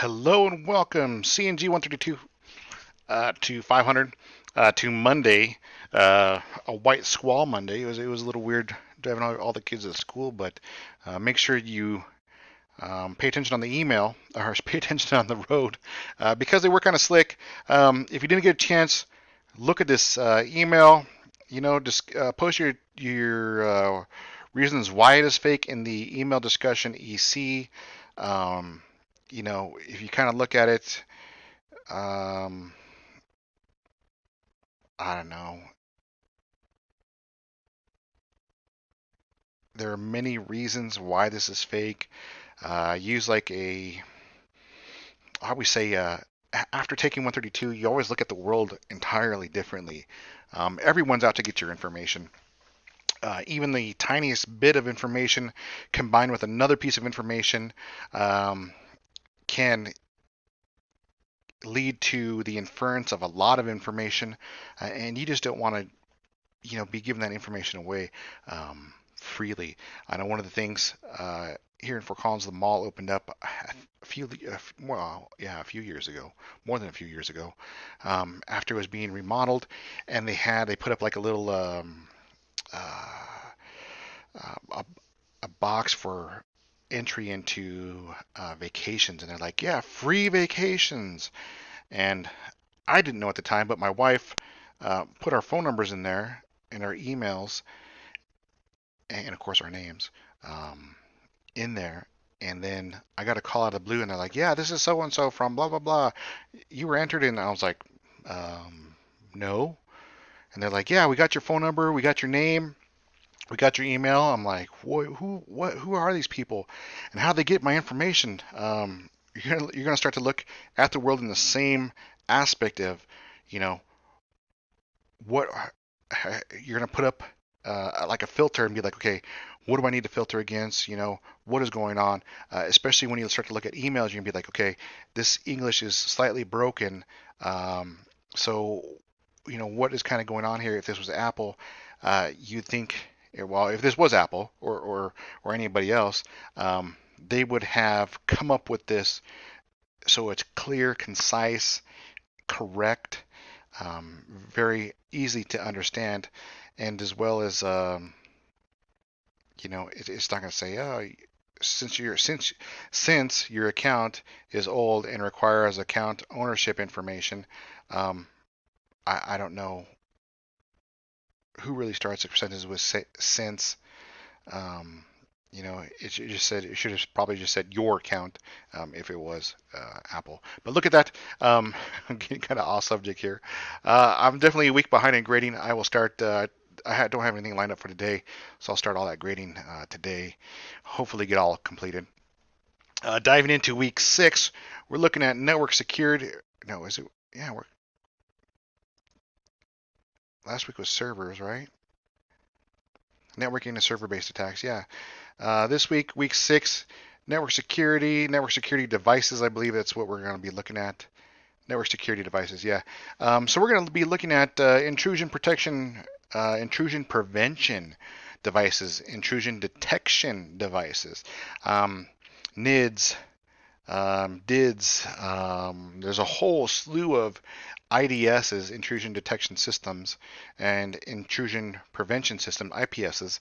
Hello and welcome, CNG 132 to 500 to Monday, a white squall Monday. It was a little weird driving all the kids to school, but make sure you pay attention on the email or pay attention on the road because they were kind of slick. If you didn't get a chance, look at this email. Just post your reasons why it is fake in the email discussion EC. Um, if you kind of look at it, um, I don't know. There are many reasons why this is fake. Use like I always say, after taking 132, you always look at the world entirely differently. Everyone's out to get your information. Even the tiniest bit of information combined with another piece of information um, can lead to the inference of a lot of information, and you just don't want to be giving that information away freely. I know one of the things here in Fort Collins, the mall opened up a few years ago, more than a few years ago, after it was being remodeled, and they put up like a little uh, a, a box for entry into vacations, and they're like, yeah, free vacations, and I didn't know at the time, but my wife put our phone numbers in there and our emails and of course our names um, in there. And then I got a call out of the blue, and they're like, "Yeah, this is so and so from blah blah blah. You were entered in." I was like, "No." And they're like, "Yeah, we got your phone number, we got your name, we got your email." I'm like, Who are these people, and how they get my information?" You're gonna start to look at the world in the same aspect of, you know, what you're going to put up like a filter and be like, okay, what do I need to filter against? What is going on? Especially when you start to look at emails, you can be like, okay, this English is slightly broken. Um, so, what is kind of going on here? If this was Apple, you'd think, well, if this was Apple or anybody else, they would have come up with this so it's clear, concise, correct, very easy to understand, and as well as it's not going to say, oh, since your account is old and requires account ownership information. Um, I don't know who really starts a percentage with since. Um, it should have probably just said your account if it was Apple. But look at that. I'm getting kind of off subject here. I'm definitely a week behind in grading. I will start. Don't have anything lined up for today, so I'll start all that grading today. Hopefully, get all completed. Diving into week 6, we're looking at network security. No, is it? Yeah, last week was servers, right? Networking and server-based attacks. Yeah. This week, week 6, network security devices. I believe that's what we're going to be looking at. Network security devices, yeah. So we're going to be looking at intrusion protection, intrusion prevention devices, intrusion detection devices, NIDS, DIDs. There's a whole slew of IDSs, intrusion detection systems, and intrusion prevention system, IPSs.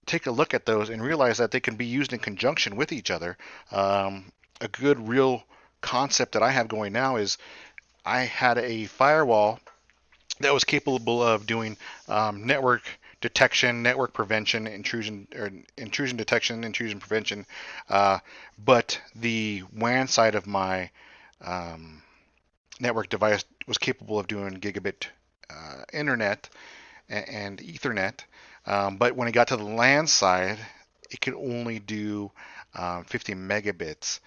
Take a look at those and realize that they can be used in conjunction with each other. A good, real concept that I have going now is I had a firewall that was capable of doing network detection, network prevention, intrusion detection, intrusion prevention. But the WAN side of my um, network device was capable of doing gigabit internet and Ethernet. But when it got to the LAN side, it could only do 50 megabits.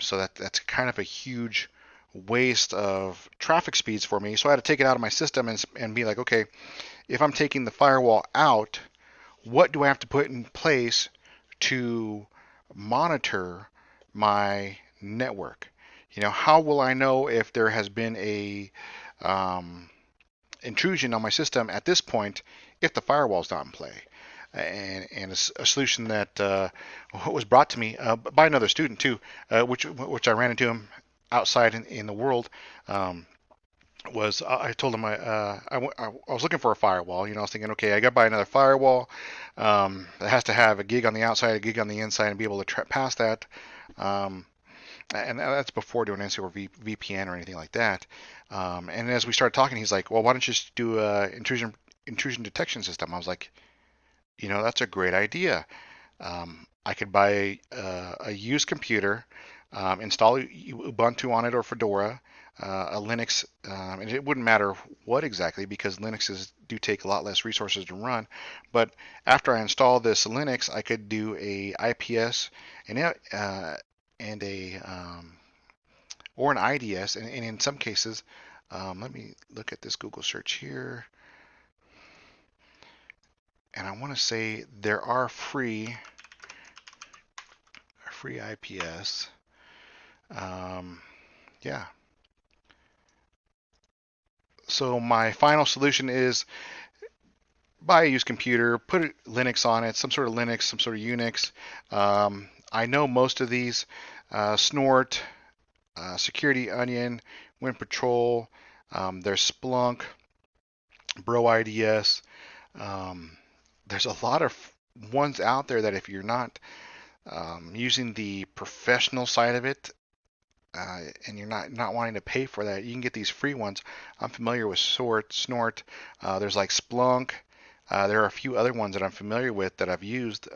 So that's kind of a huge waste of traffic speeds for me. So I had to take it out of my system and be like, okay, if I'm taking the firewall out, what do I have to put in place to monitor my network? How will I know if there has been a um, intrusion on my system at this point if the firewall's not in play? and a solution that was brought to me by another student too, which I ran into him outside in the world. Um, was I told him I was looking for a firewall. I was thinking, okay, I got to buy another firewall. It has to have a gig on the outside, a gig on the inside, and be able to pass that. Um, and that's before doing NC or VPN or anything like that. And as we started talking, he's like, "Well, why don't you just do a intrusion detection system?" I was like, that's a great idea. I could buy a used computer, install Ubuntu on it or Fedora, a Linux, and it wouldn't matter what exactly because Linuxes do take a lot less resources to run. But after I install this Linux, I could do a IPS and and a or an IDS, and in some cases, let me look at this Google search here, and I want to say there are free IPS. Yeah. So my final solution is buy a used computer, put Linux on it, some sort of Linux, some sort of Unix. I know most of these, Snort, Security Onion, Wind Patrol, there's Splunk, Bro IDS. Um, there's a lot of ones out there that if you're not using the professional side of it, and you're not wanting to pay for that, you can get these free ones. I'm familiar with Snort. There's like Splunk. There are a few other ones that I'm familiar with that I've used,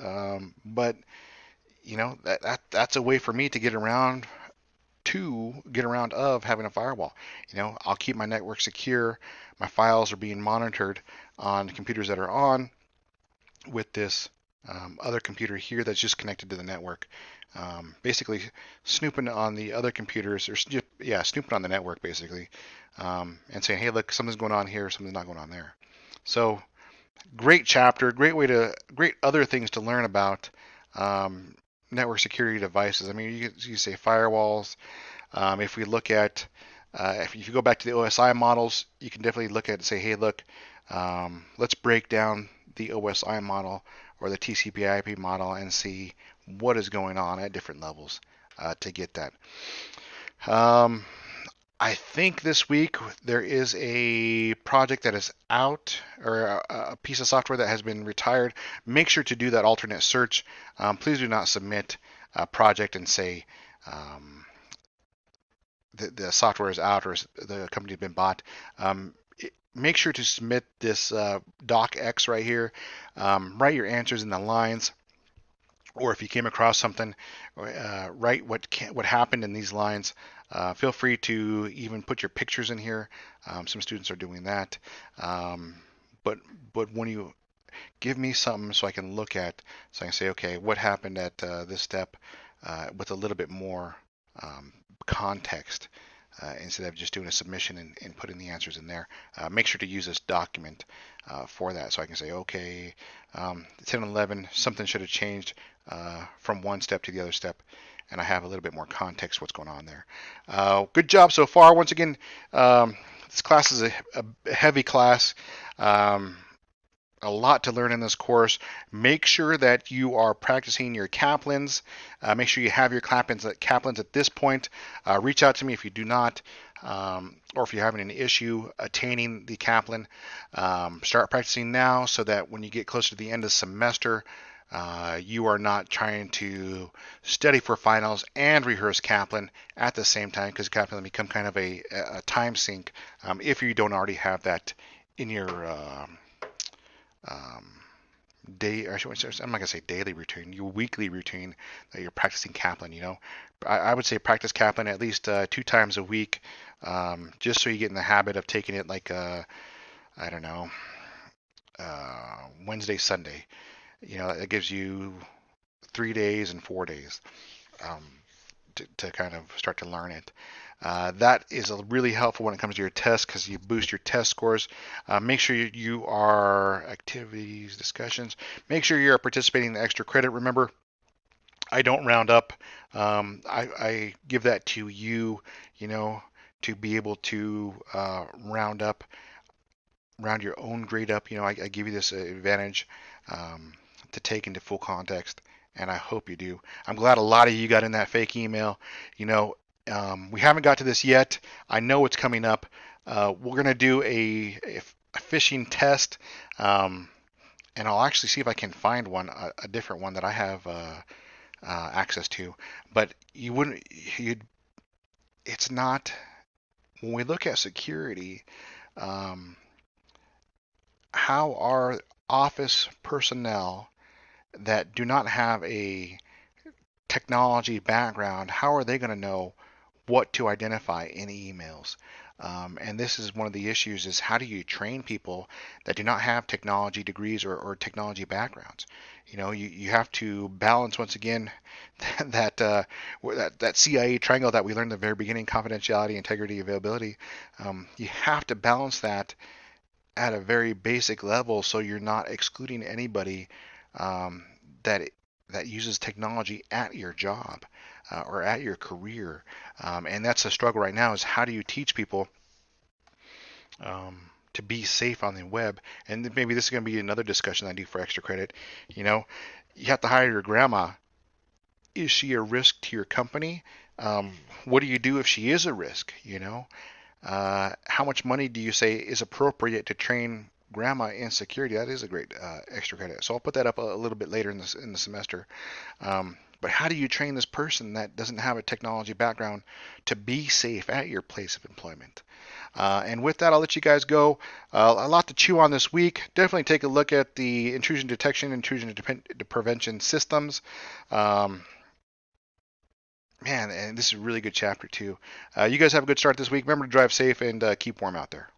but that's a way for me to get around of having a firewall. I'll keep my network secure. My files are being monitored on the computers that are on with this other computer here that's just connected to the network. Basically, snooping on the other computers, or yeah, snooping on the network basically, and saying, hey, look, something's going on here, something's not going on there. So, great chapter, great other things to learn about um, network security devices. I mean, you say firewalls. If we look at, if you go back to the OSI models, you can definitely look at it and say, hey, look, let's break down the OSI model or the TCP/IP model and see what is going on at different levels to get that. I think this week there is a project that is out or a piece of software that has been retired. Make sure to do that alternate search. Please do not submit a project and say the software is out or the company has been bought. Make sure to submit this docx right here. Write your answers in the lines, or if you came across something, write what happened in these lines. Feel free to even put your pictures in here. Some students are doing that. But when you give me something so I can look at, so I can say, okay, what happened at this step with a little bit more context instead of just doing a submission and putting the answers in there. Make sure to use this document for that so I can say, okay, 10 and 11, something should have changed from one step to the other step, and I have a little bit more context what's going on there. Good job so far. Once again, this class is a heavy class. A lot to learn in this course. Make sure that you are practicing your Kaplans. Make sure you have your Kaplans at this point. Reach out to me if you do not, or if you're having an issue attaining the Kaplan. Start practicing now so that when you get closer to the end of the semester, you are not trying to study for finals and rehearse Kaplan at the same time, because Kaplan will become kind of a time sink if you don't already have that in your um, I'm not gonna say daily routine, your weekly routine that you're practicing Kaplan. I would say practice Kaplan at least 2 times a week, just so you get in the habit of taking it like I don't know, Wednesday, Sunday. That gives you 3 days and 4 days um, to kind of start to learn it. That is really helpful when it comes to your tests because you boost your test scores. Make sure you are activities, discussions. Make sure you are participating in the extra credit. Remember, I don't round up. I give that to you, to be able to round your own grade up. I give you this advantage. to take into full context, and I hope you do. I'm glad a lot of you got in that fake email. You know, we haven't got to this yet. I know it's coming up. We're going to do a phishing test, and I'll actually see if I can find one, a different one that I have access to. But you wouldn't, you'd, it's not, when we look at security, um, how are office personnel that do not have a technology background, how are they going to know what to identify in emails? And this is one of the issues: is how do you train people that do not have technology degrees or technology backgrounds? You know, you have to balance once again that, that CIA triangle that we learned at the very beginning: confidentiality, integrity, availability. You have to balance that at a very basic level, so you're not excluding anybody um, that that uses technology at your job or at your career. And that's a struggle right now: is how do you teach people to be safe on the web? And maybe this is going to be another discussion I do for extra credit. You know, you have to hire your grandma. Is she a risk to your company? What do you do if she is a risk? You know, how much money do you say is appropriate to train grandma in security? That is a great extra credit. So I'll put that up a little bit later in the semester. But how do you train this person that doesn't have a technology background to be safe at your place of employment? And with that, I'll let you guys go. A lot to chew on this week. Definitely take a look at the intrusion detection, intrusion prevention systems. Um, Man, and this is a really good chapter too. You guys have a good start this week. Remember to drive safe and keep warm out there.